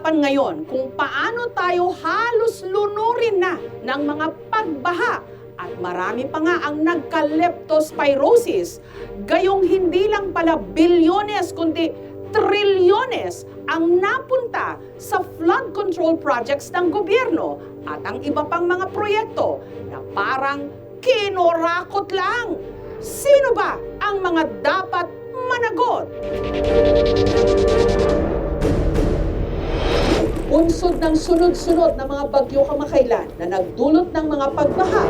Pag-uusapan ngayon kung paano tayo halos lunurin na ng mga pagbaha at marami pa nga ang nagka-leptospirosis, gayong hindi lang pala bilyones kundi trilyones ang napunta sa flood control projects ng gobyerno at ang iba pang mga proyekto na parang kinorakot lang. Sino ba ang mga dapat managot? Bunsod ng sunod-sunod na mga bagyo kamakailan na nagdulot ng mga pagbaha,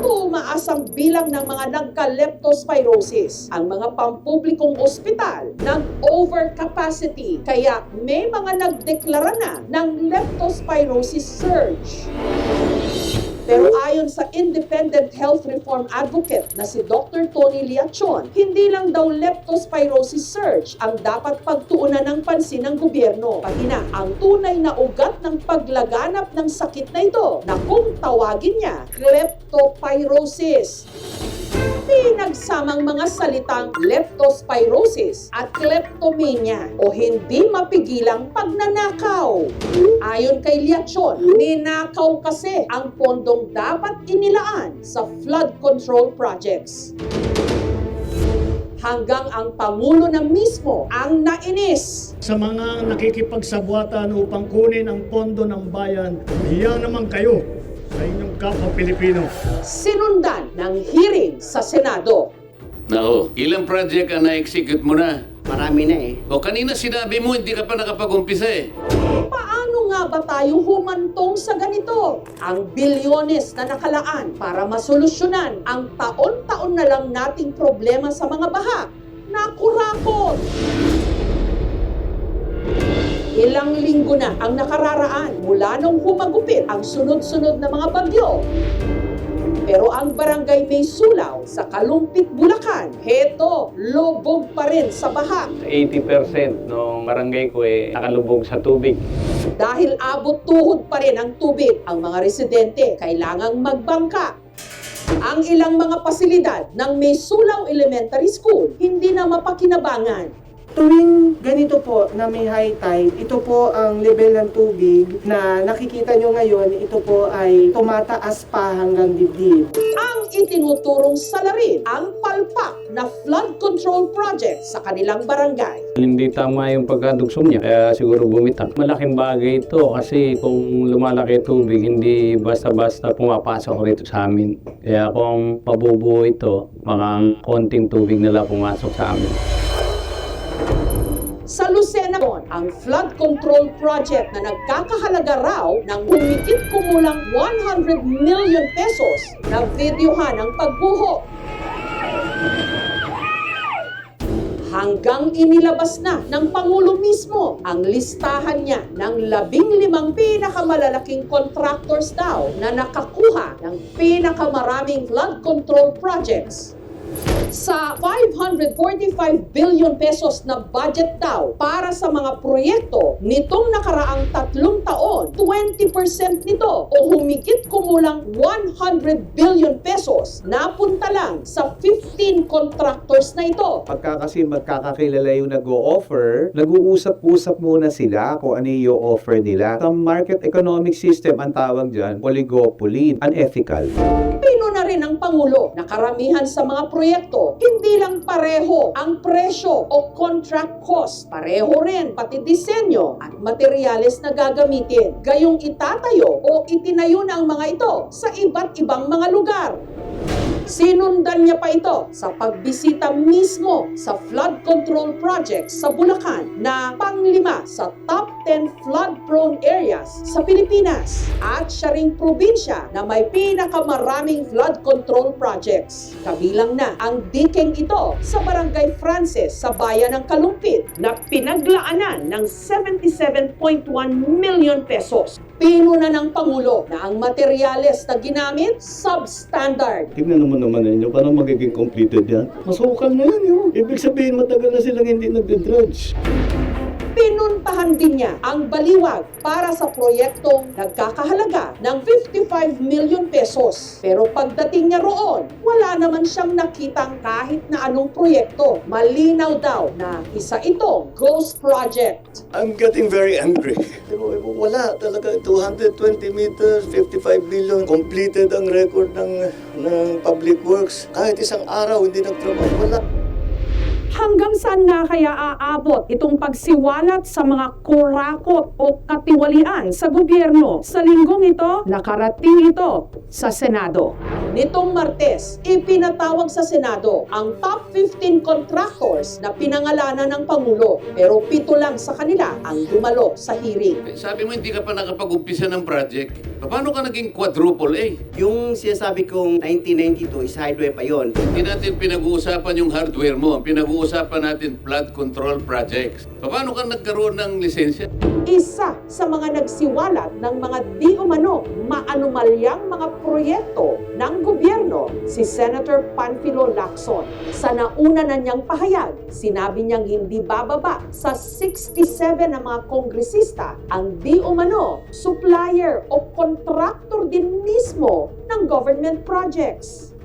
tumaas ang bilang ng mga nagka-leptospirosis. Ang mga pampublikong ospital nag-overcapacity, kaya may mga nagdeklara na ng leptospirosis surge. Pero ayon sa independent health reform advocate na si Dr. Tony Liachon, hindi lang daw leptospirosis surge ang dapat pagtuunan ng pansin ng gobyerno. Pati na ang tunay na ugat ng paglaganap ng sakit na ito na kung tawagin niya, kleptopyrosis. Pinagsamang mga salitang leptospirosis at kleptomania o hindi mapigilang pagnanakaw. Ayon kay Liachon, ninakaw kasi ang pondong dapat inilaan sa flood control projects. Hanggang ang Pangulo na mismo ang nainis. Sa mga nakikipagsabwatan upang kunin ang pondo ng bayan, hiya naman kayo sa inyong kapwa Pilipino. Sinundan ng hearing sa Senado. Nako, ilang project ang na-execute mo na? Marami na eh. O kanina sinabi mo hindi ka pa nakapag-umpisa eh. Paano nga ba tayo humantong sa ganito? Ang bilyones na nakalaan para masolusyonan ang taon-taon na lang nating problema sa mga baha. Nakurakot! Ilang linggo na ang nakararaan mula nung humagupit ang sunod-sunod na mga bagyo. Pero ang barangay May Sulaw sa Kalumpit, Bulacan, heto, lubog pa rin sa baha. 80% ng barangay ko nakalubog sa tubig. Dahil abot tuhod pa rin ang tubig, ang mga residente kailangang magbangka. Ang ilang mga pasilidad ng May Sulaw Elementary School hindi na mapakinabangan. Tuwing ganito po na may high tide, ito po ang level ng tubig na nakikita nyo ngayon, ito po ay tumataas pa hanggang dibdib. Ang itinuturong salarin ang palpak na flood control project sa kanilang barangay. Hindi tama yung pagkadugsong niya, kaya siguro bumitak. Malaking bagay ito kasi kung lumalaki tubig, hindi basta-basta pumapasok rito sa amin. Kaya kung pabubuo ito, mga konting tubig nila pumasok sa amin. Sa Lucena, ang flood control project na nagkakahalaga raw ng humigit kumulang 100 million pesos na videohan ang pagbuho. Hanggang inilabas na ng Pangulo mismo ang listahan niya ng 15 pinakamalalaking contractors daw na nakakuha ng pinakamaraming flood control projects. Sa 545 billion pesos na budget daw para sa mga proyekto nitong nakaraang 3 taon, 20% nito o humigit kumulang 100 billion pesos napunta lang sa 15 contractors na ito. Pagka kasi magkakakilala yung nag-o-offer, nag-uusap-usap muna sila kung ano yung offer nila. Sa market economic system, ang tawag dyan, oligopoly, unethical. Pino na rin ang Pangulo na karamihan sa mga proyekto, hindi lang pareho ang presyo o contract cost. Pareho rin pati disenyo at materyales na gagamitin. Gayong itatayo o itinayo na ang mga ito sa iba't ibang mga lugar. Sinundan niya pa ito sa pagbisita mismo sa flood control project sa Bulacan na pang-5 sa top 10 flood-prone areas sa Pilipinas. At siya ring probinsya na may pinakamaraming flood control projects. Kabilang na ang dikeng ito sa Barangay Frances sa bayan ng Kalumpit na pinaglaanan ng 77.1 million pesos. Pinuna ng Pangulo na ang materyales na ginamit substandard. Tingnan naman ninyo, paano magiging completed yan? Masukal na yan yun. Ibig sabihin, matagal na silang hindi nagde-dredge. Pinuntahan din niya ang Baliwag para sa proyektong nagkakahalaga ng 55 million pesos. Pero pagdating niya roon, wala naman siyang nakitang kahit na anong proyekto. Malinaw daw na isa itong ghost project. I'm getting very angry. Pero wala talaga, 220 meters, 55 million, completed ang record ng Public Works. Kahit isang araw hindi nagtrabaho, wala. Hanggang saan nga kaya aabot itong pagsiwalat sa mga kurakot o katiwalian sa gobyerno? Sa linggong ito, nakarating ito sa Senado. Nitong Martes, ipinatawag sa Senado ang top 15 contractors na pinangalanan ng Pangulo. Pero 7 lang sa kanila ang dumalo sa hearing. Sabi mo hindi ka pa nakapag-umpisa ng project. Paano ka naging quadruple A? Yung sinasabi kong 1992 is highway pa yon. Hindi natin pinag-uusapan yung hardware mo. Ang pinag-uusapan natin flood control projects. Paano ka nagkaroon ng lisensya? Isa sa mga nagsiwalat ng mga di umano maanumalyang mga proyekto ng gobyerno, si Senator Panfilo Lacson. Sa nauna na niyang pahayag, sinabi niyang hindi bababa sa 67 na mga kongresista ang di umano supplier o contractor din mismo ng government projects.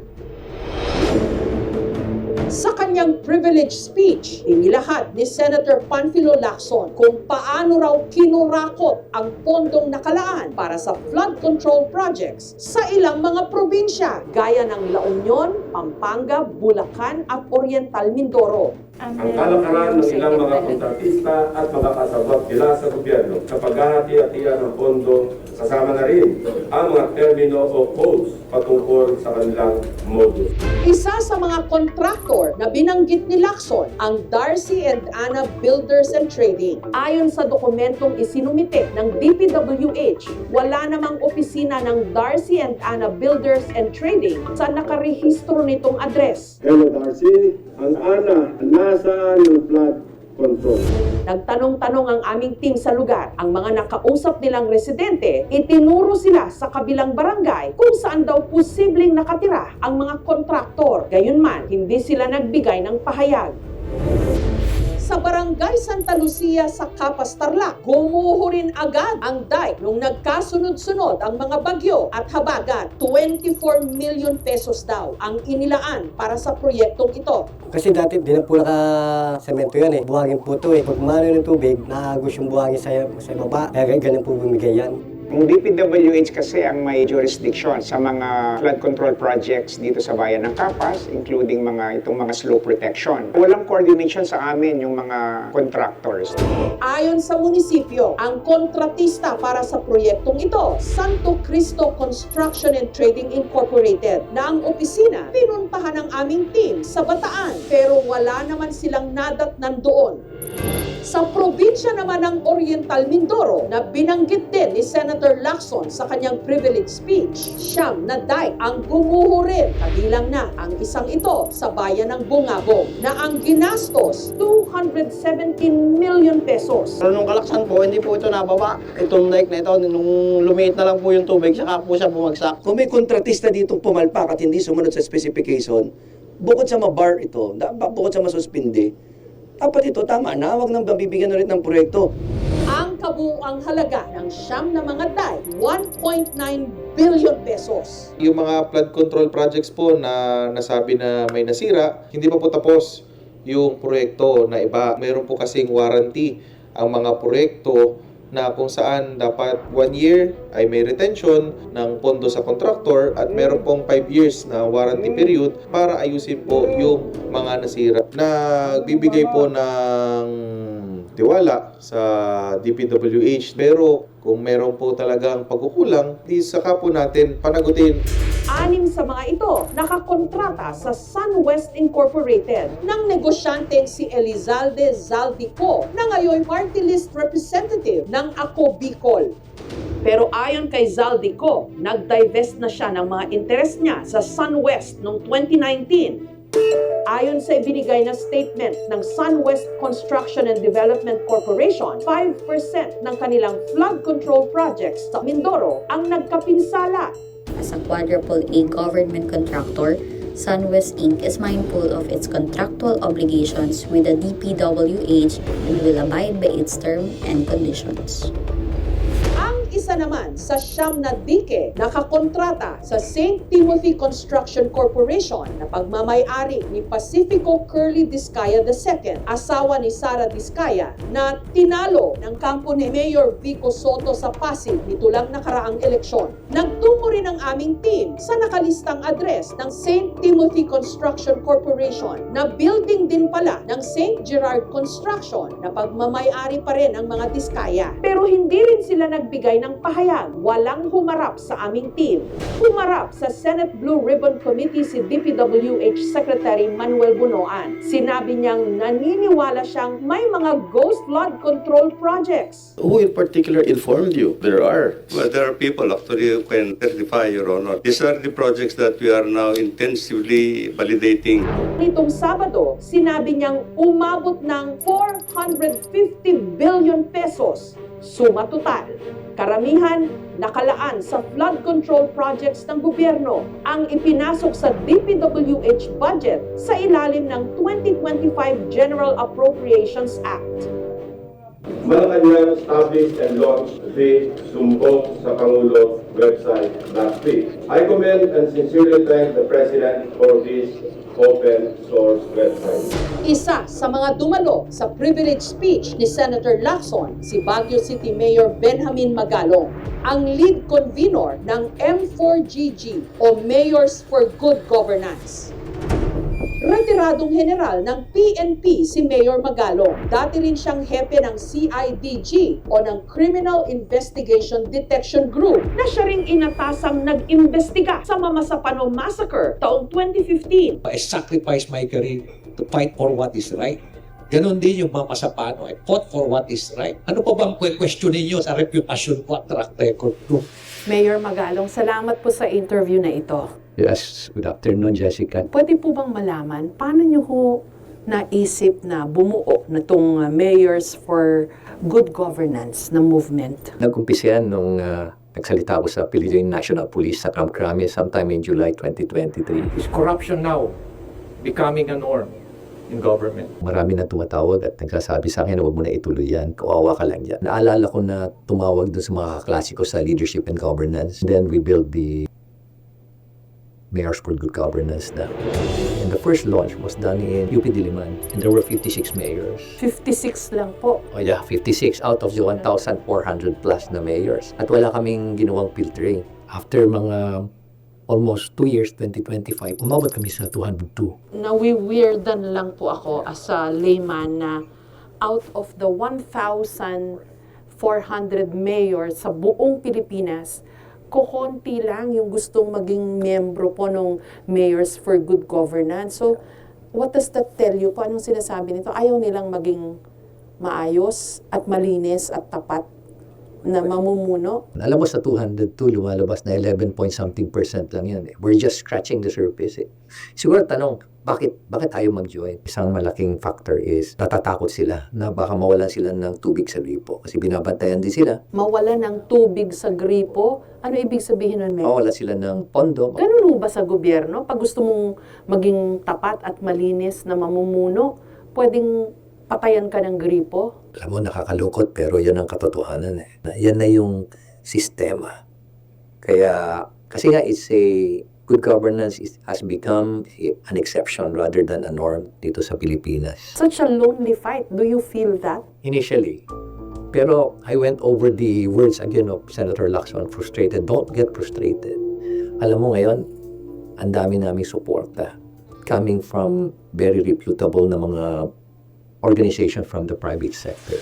Sa kanyang privilege speech, inilahad ni Senator Panfilo Lacson kung paano raw kinurakot ang pondong nakalaan para sa flood control projects sa ilang mga probinsya gaya ng La Union, Pampanga, Bulacan at Oriental Mindoro. Ang kalakaran ng ilang mga kontratista at mga kasabot nila sa gobyerno sa paghahati-hatian ng pondo, kasama na rin ang mga termino o codes patungkol sa kanilang modus. Isa sa mga kontraktor na binanggit ni Lacson ang Darcy and Anna Builders and Trading. Ayon sa dokumentong isinumite ng DPWH, wala namang opisina ng Darcy and Anna Builders and Trading sa nakarehistro nitong address. Hello Darcy, ang Ana, nasaan yung flood control? Nagtanong-tanong ang aming team sa lugar. Ang mga nakausap nilang residente, itinuro sila sa kabilang barangay kung saan daw posibleng nakatira ang mga kontraktor. Gayunman, hindi sila nagbigay ng pahayag. Sa Barangay Santa Lucia sa Capas, Tarlac, gumuho rin agad ang dike nung nagkasunod-sunod ang mga bagyo at habagat. 24 million pesos daw ang inilaan para sa proyektong ito. Kasi dati di na po naka-semento yan eh. Buhangin po ito eh. Pag mano ng tubig, naagos yung buhangin sa baba. Kaya ganyan po bumigay yan. Ang DPWH kasi ang may jurisdiction sa mga flood control projects dito sa bayan ng Capas, including itong mga slope protection. Walang coordination sa amin yung mga contractors. Ayon sa munisipyo, ang kontratista para sa proyektong ito, Santo Cristo Construction and Trading Incorporated, na ang opisina pinuntahan ng aming team sa Bataan, pero wala naman silang nadatnan doon. Sa probinsya naman ng Oriental Mindoro na binanggit din ni Senator Lacson sa kanyang privilege speech, siyam na dike ang gumuho rin, kabilang na ang isang ito sa bayan ng Bungabong na ang ginastos 217 million pesos. Pero nung kalaksan po, hindi po ito nababa. Itong dike na ito, nung lumiit na lang po yung tubig, saka po siya bumagsak. Kung may kontratista ditong pumalpak at hindi sumunod sa specification, bukod sa mabar ito, bukod sa masuspindi, dapat ito tama na, huwag nang bibigyan ulit ng proyekto. Ang kabuuang halaga ng siyam na mga dike, 1.9 billion pesos. Yung mga flood control projects po na nasabi na may nasira, hindi pa po tapos yung proyekto na iba. Meron po kasing warranty ang mga proyekto na kung saan dapat 1 year ay may retention ng pondo sa contractor at meron pong 5 years na warranty period para ayusin po yung mga nasira. Nagbibigay po ng tiwala sa DPWH, pero kung meron po talagang pagkukulang, di saka po natin panagutin. 6 sa mga ito nakakontrata sa SunWest Incorporated ng negosyanteng si Elizalde Zaldico na ngayon party list representative ng Ako Bicol. Pero ayon kay Zaldico, nag-divest na siya ng mga interes niya sa SunWest noong 2019. Ayon sa ibinigay na statement ng SunWest Construction and Development Corporation, 5% ng kanilang flood control projects sa Mindoro ang nagkapinsala. As a quadruple A government contractor, SunWest Inc. is mindful of its contractual obligations with the DPWH and will abide by its terms and conditions. Ang isa naman sa siyam na dike nakakontrata sa St. Timothy Construction Corporation na pagmamay-ari ni Pacifico Curly Discaya II, asawa ni Sara Discaya, na tinalo ng kampo ni Mayor Vico Soto sa Pasig nito lang nakaraang eleksyon. Nagtungo rin ang aming team sa nakalistang address ng St. Timothy Construction Corporation na building din pala ng St. Gerard Construction na pagmamay-ari pa rin ang mga Discaya. Pero hindi rin sila nagbigay ng pahayag. Walang humarap sa aming team. Humarap sa Senate Blue Ribbon Committee si DPWH Secretary Manuel Bunoan. Sinabi niyang naniniwala siyang may mga ghost flood control projects. Who in particular informed you? There are. Well, there are people actually who can certify, Your Honor. These are the projects that we are now intensively validating. Nitong Sabado, sinabi niyang umabot ng 450 billion pesos. Suma total. Karamihan nakalaan sa flood control projects ng gobyerno ang ipinasok sa DPWH budget sa ilalim ng 2025 General Appropriations Act. Malacanang established and launched the Sumbong sa Pangulo website last week. I commend and sincerely thank the President for this open source website. Isa sa mga dumalo sa privilege speech ni Senator Lacson, si Baguio City Mayor Benjamin Magalong, ang lead convener ng M4GG o Mayors for Good Governance. Retiradong general ng PNP si Mayor Magalong. Dati rin siyang hepe ng CIDG o ng Criminal Investigation Detection Group na siya ring inatasang nag-imbestiga sa Mamasapano Massacre taong 2015. I sacrificed my career to fight for what is right. Ganon din yung Mamasapano. I fought for what is right. Ano pa bang question ninyo sa reputation ko at track record ko? Mayor Magalong, salamat po sa interview na ito. Yes, good afternoon, Jessica. Pwede po bang malaman, paano niyo ho naisip na bumuo na itong Mayors for Good Governance na movement? Nag-umpisa yan nung nagsalita ako sa Philippine National Police sa Camp Crame sometime in July 2023. Is corruption now becoming a norm in government? Marami na tumatawag at nagsasabi sa akin, huwag mo na ituloy yan, kawawa ka lang dyan. Naalala ko na tumawag doon sa mga kaklase ko sa leadership and governance. Then we built the Mayors for Good Governance na. And the first launch was done in UP Diliman. And there were 56 mayors. 56 lang po. Oh yeah, 56 out of the 1,400 plus na mayors. At wala kaming ginawang filtering. After mga almost 2 years, 2025, umabot kami sa 202. Nawi-weirdan lang po ako as a layman na out of the 1,400 mayors sa buong Pilipinas, kukunti lang yung gustong maging miyembro po ng Mayors for Good Governance. So, what does that tell you? Paano sinasabi nito? Ayaw nilang maging maayos at malinis at tapat na mamumuno? Alam mo, sa 202, lumalabas na 11% lang yan. We're just scratching the surface. Siguro tanong, bakit ayaw mag-join? Isang malaking factor is natatakot sila na baka mawalan sila ng tubig sa gripo kasi binabantayan din sila. Mawalan ng tubig sa gripo? Ano ibig sabihin nun, May? Mawalan sila ng pondo. Ganun ba sa gobyerno? Pag gusto mong maging tapat at malinis na mamumuno, pwedeng patayan ka ng gripo? Alam mo, nakakalukot pero yan ang katotohanan. Yan na yung sistema. Kaya, kasi nga it's a good governance has become an exception rather than a norm dito sa Pilipinas. Such a lonely fight. Do you feel that? Initially. Pero I went over the words again of Senator Lacson, frustrated. Don't get frustrated. Alam mo ngayon, ang dami naming suporta coming from very reputable na mga organization from the private sector.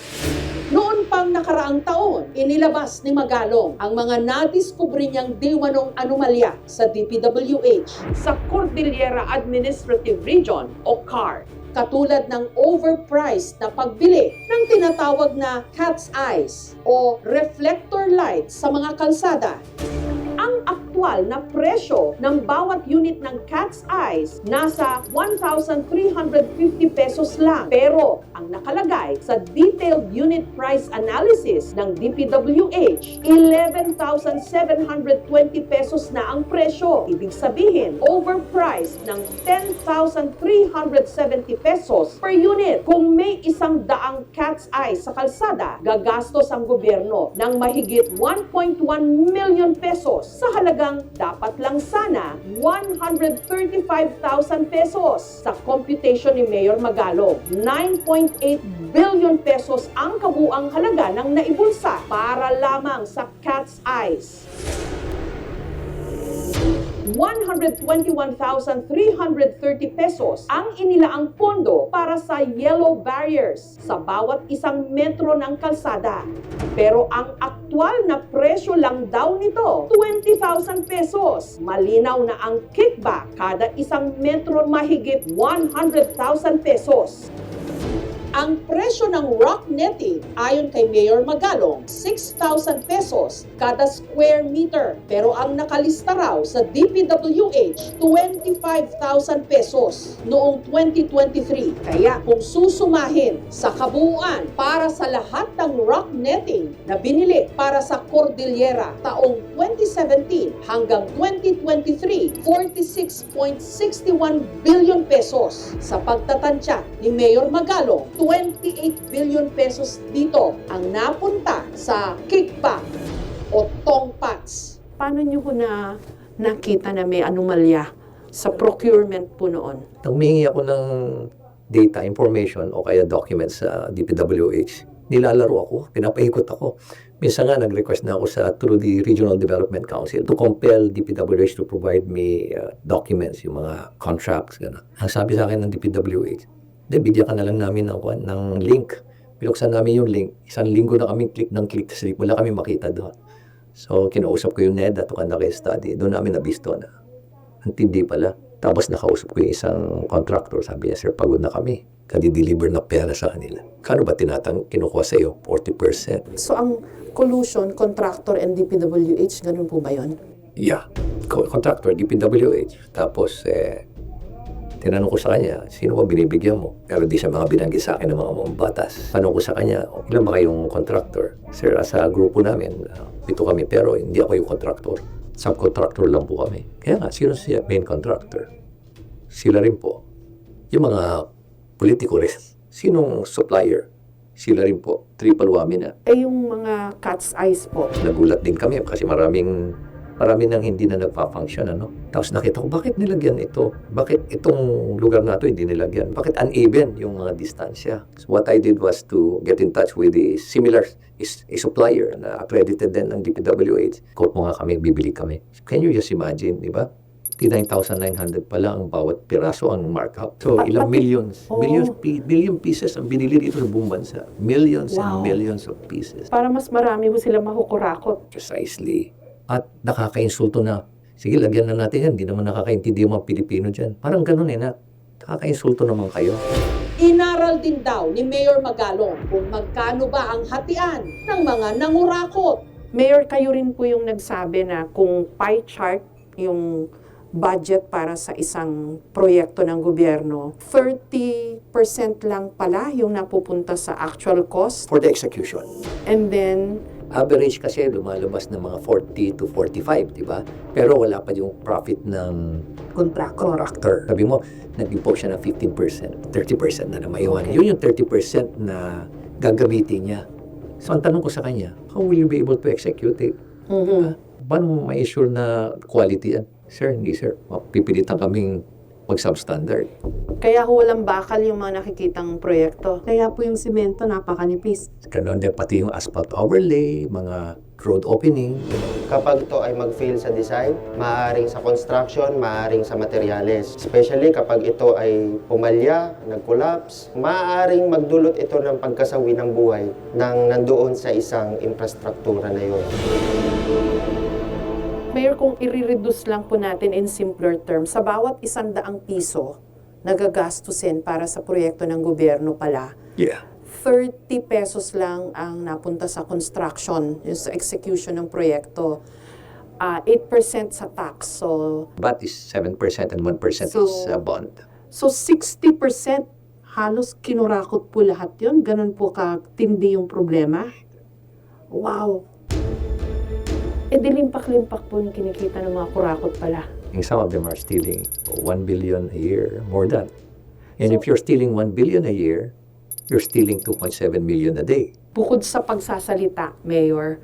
Noon pang nakaraang taon, inilabas ni Magalong ang mga nadiskubre niyang diwanong anomalya sa DPWH sa Cordillera Administrative Region o CAR, katulad ng overpriced na pagbili ng tinatawag na cat's eyes o reflector lights sa mga kalsada. Ang aktwal na presyo ng bawat unit ng Cat's Eyes nasa 1,350 pesos lang. Pero ang nakalagay sa detailed unit price analysis ng DPWH, 11,720 pesos na ang presyo. Ibig sabihin, overpriced ng 10,370 pesos per unit. Kung may 100 Cat's Eyes sa kalsada, gagastos ang gobyerno ng mahigit 1.1 million pesos sa halagang dapat lang sana 135,000 pesos. Sa computation ni Mayor Magalong, 9.8 billion pesos ang kabuang halaga ng naibulsa para lamang sa Cat's Eyes. 121,330 pesos ang inilaang pondo para sa yellow barriers sa bawat isang metro ng kalsada. Pero ang aktwal na presyo lang daw nito, 20,000 pesos. Malinaw na ang kickback kada isang metro mahigit 100,000 pesos. Ang presyo ng rock netting ayon kay Mayor Magalong, 6,000 pesos kada square meter. Pero ang nakalista raw sa DPWH, 25,000 pesos noong 2023. Kaya kung susumahin sa kabuuan para sa lahat ng rock netting na binili para sa Cordillera taong 2017 hanggang 2023, 46.61 billion pesos. Sa pagtatansya ni Mayor Magalong, 28 billion pesos dito ang napunta sa kickback o tongpats. Paano nyo po na nakita na may anomalya sa procurement po noon? Nang humingi ako ng data, information o kaya documents sa DPWH, nilalaro ako, pinapaikot ako. Minsan nga nag-request na ako through the Regional Development Council to compel DPWH to provide me documents, yung mga contracts, gano'n. Ang sabi sa akin ng DPWH, bigyan ka na lang namin ng link. Pinuksan namin yung link. Isang linggo na kami click kasi wala kami makita doon. So, kinausap ko yung NEDA to conduct a study. Doon namin nabisto na antindi pala. Tapos nakausap ko yung isang contractor. Sabi niya, sir, pagod na kami. Kadi-deliver na pera sa kanila. Kano ba kinukuha sa iyo? 40%. So, ang collusion, contractor and DPWH, ganun po ba yun? Yeah. Contractor, DPWH. Tapos, tinanong ko sa kanya, sino ba binibigyan mo? Pero di siya mga binanggit sa akin ng mga mambatas. Tanong ko sa kanya, ilan ba kayong contractor? Sir, sa grupo namin, 7 kami, pero hindi ako yung contractor. Subcontractor lang po kami. Kaya nga, sino siya main contractor? Sila rin po. Yung mga politiko rin. Sinong supplier? Sila rin po. Triple whammy na. Yung mga Cat's Eyes po. Nagulat din kami kasi marami nang hindi na nagpa-function, ano? Tapos nakita ko, bakit nilagyan ito? Bakit itong lugar na ito hindi nilagyan? Bakit uneven yung mga distansya? So what I did was to get in touch with a supplier na accredited din ng DPWH. Quote mo nga kami, bibili kami. Can you just imagine, di ba? 9,900 pala ang bawat piraso ang markup. So, ilang millions, billion pieces ang binili dito sa buong bansa. Millions and millions of pieces. Para mas marami ho sila makukurakot. Precisely. At nakaka-insulto na, sige, lagyan na natin yan, hindi naman nakakaintindi yung mga Pilipino dyan. Parang ganun na, nakaka-insulto naman kayo. Inaral din daw ni Mayor Magalong kung magkano ba ang hatian ng mga nangurakot. Mayor, kayo rin po yung nagsabi na kung pie chart yung budget para sa isang proyekto ng gobyerno, 30% lang pala yung napupunta sa actual cost. For the execution. And then, average kasi lumalabas ng mga 40 to 45, di ba? Pero wala pa yung profit ng contractor. Sabi mo, nag-impose siya ng 15%, 30% na maiwan. Okay. Yun yung 30% na gagamitin niya. So, ang tanong ko sa kanya, how will you be able to execute it? Diba? Paano mo ma-assure na quality yan? Sir, hindi sir. Pipilitan kaming mag-substandard. Kaya walang bakal yung mga nakikitang proyekto. Kaya po yung simento napakanipis. Ganon din pati yung asphalt overlay, mga road opening. Kapag ito ay mag-fail sa design, maaaring sa construction, maaaring sa materyales. Especially kapag ito ay pumalya, nag-collapse, maaaring magdulot ito ng pagkasawi ng buhay nang nandoon sa isang infrastruktura na yun. Mayor, kung i-reduce lang po natin in simpler terms, sa bawat 100 piso nagagastusin para sa proyekto ng gobyerno pala, 30 pesos lang ang napunta sa construction, yung sa execution ng proyekto. 8% sa tax. So, VAT is 7% and 1% So- is bond. so 60% halos kinurakot po lahat yun. Ganun po katindi yung problema. Wow! E di limpak-limpak po yung kinikita ng mga kurakot pala. And some of them are stealing 1 billion a year, more than. And if you're stealing 1 billion a year, you're stealing 2.7 million a day. Bukod sa pagsasalita, Mayor,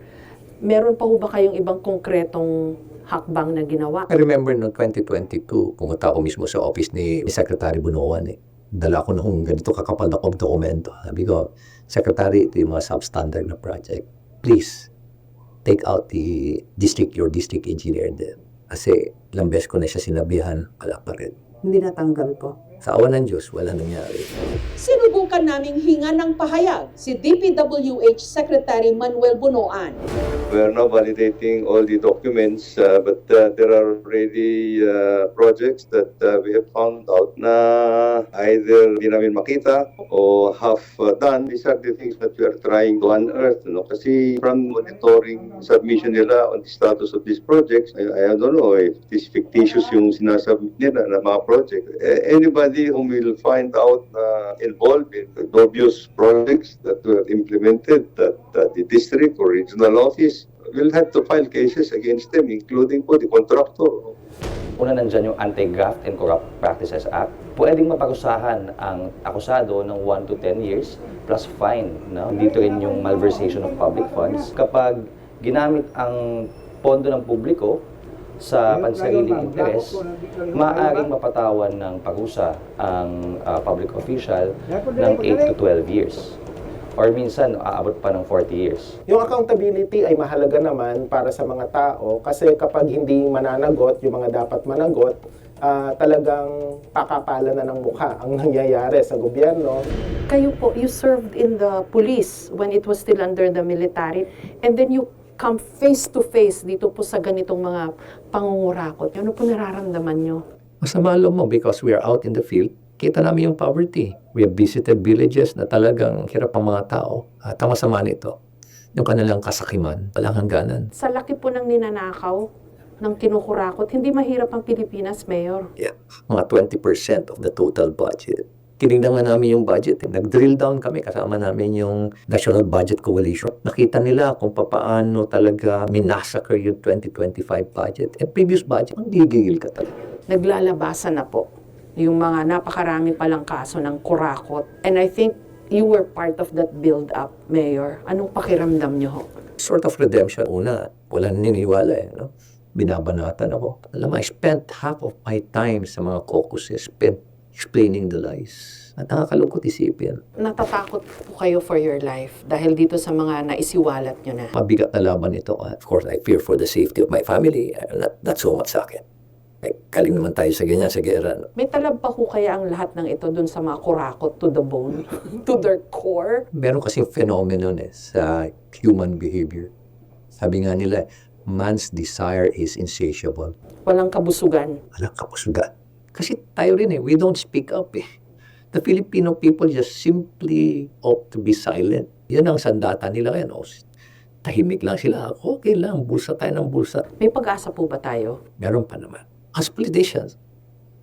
meron pa ho ba kayong ibang konkretong hakbang na ginawa? I remember noong 2022, pumunta ako mismo sa office ni Secretary Bunuan. Dala ko nung ganito kakapal na dokumento. Sabi ko, Secretary, ito yung mga substandard na project. Please, take out your district engineer din. Kasi ilang beses ko na siya sinabihan, wala pa rin. Hindi natanggal po. Sa awa ng Diyos, wala nangyari. Sinubukan naming hinga ng pahayag si DPWH Secretary Manuel Bunoan. We are now validating all the documents, but there are already projects that we have found out na either di namin makita o half done. These are the things that we are trying to unearth. No? Kasi from monitoring submission nila on the status of these projects, I don't know if it is fictitious yung sinasubmit nila na mga project. Anybody whom will find out involved in the dubious projects that were implemented at the district or regional office will have to file cases against them, including po the contractor. Una nandyan yung Anti-Graft and Corrupt Practices Act. Pwedeng maparusahan ang akusado ng 1 to 10 years plus fine. No? Dito rin yung malversation of public funds. Kapag ginamit ang pondo ng publiko sa pansariling interes, maaaring mapatawan ng parusa ang public official ng 8 to 12 years. Or minsan, aabot pa ng 40 years. Yung accountability ay mahalaga naman para sa mga tao kasi kapag hindi mananagot yung mga dapat managot, talagang pakapalan na ng mukha ang nangyayari sa gobyerno. Kayo po, you served in the police when it was still under the military, and then you come face to face dito po sa ganitong mga pangungurakot. Ano po nararamdaman nyo? Masama loob mo because we are out in the field. Kita namin yung poverty. We have visited villages na talagang hirap ang mga tao. At ang masama nito, yung kanilang kasakiman, walang hangganan. Sa laki po ng ninanakaw, ng kinukurakot, hindi mahirap ang Pilipinas, Mayor. Yeah, mga 20% of the total budget. Tinignan nga namin yung budget. Nag-drill down kami, kasama namin yung National Budget Coalition. Nakita nila kung paano talaga minasacre yung 2025 budget. And previous budget, ang gigigil ka talaga. Naglalabasan na po yung mga napakarami palang kaso ng kurakot. And I think you were part of that build-up, Mayor. Anong pakiramdam nyo? Sort of redemption. Una, wala naniniwala no? Binabanatan ako. Alam mo, I spent half of my time sa mga caucuses spent explaining the lies. At nakakalungkot isipin. Natatakot po kayo for your life dahil dito sa mga naisiwalat nyo na. Mabigat na laban ito. Of course, I fear for the safety of my family. Not so much sa akin. Kaling naman tayo sa ganyan, sa gera. No? May talab pa ho kaya ang lahat ng ito dun sa mga kurakot to the bone, to their core? Meron kasing phenomenon sa human behavior. Sabi nga nila, man's desire is insatiable. Walang kabusugan. Walang kabusugan. Kasi tayo rin we don't speak up The Filipino people just simply opt to be silent. Yan ang sandata nila ngayon. Tahimik lang sila. Okay lang, bulsa tayo ng bulsa. May pag-asa po ba tayo? Meron pa naman. As politicians,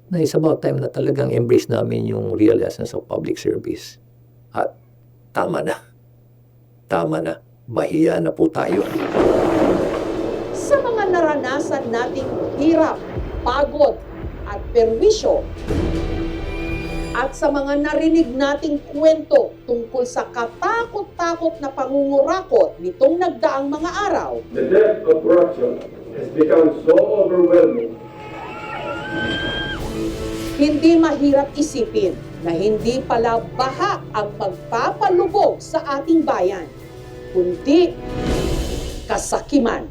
na it's about time na talagang embrace namin yung real essence of public service. At tama na. Tama na. Mahiya na po tayo. Sa mga naranasan nating hirap, pagod, at perwisyo, at sa mga narinig nating kwento tungkol sa katakot-takot na pangungurakot nitong nagdaang mga araw, The depth of corruption has become so overwhelming. hindi mahirap isipin na hindi pala baha ang magpapalubog sa ating bayan, kundi kasakiman.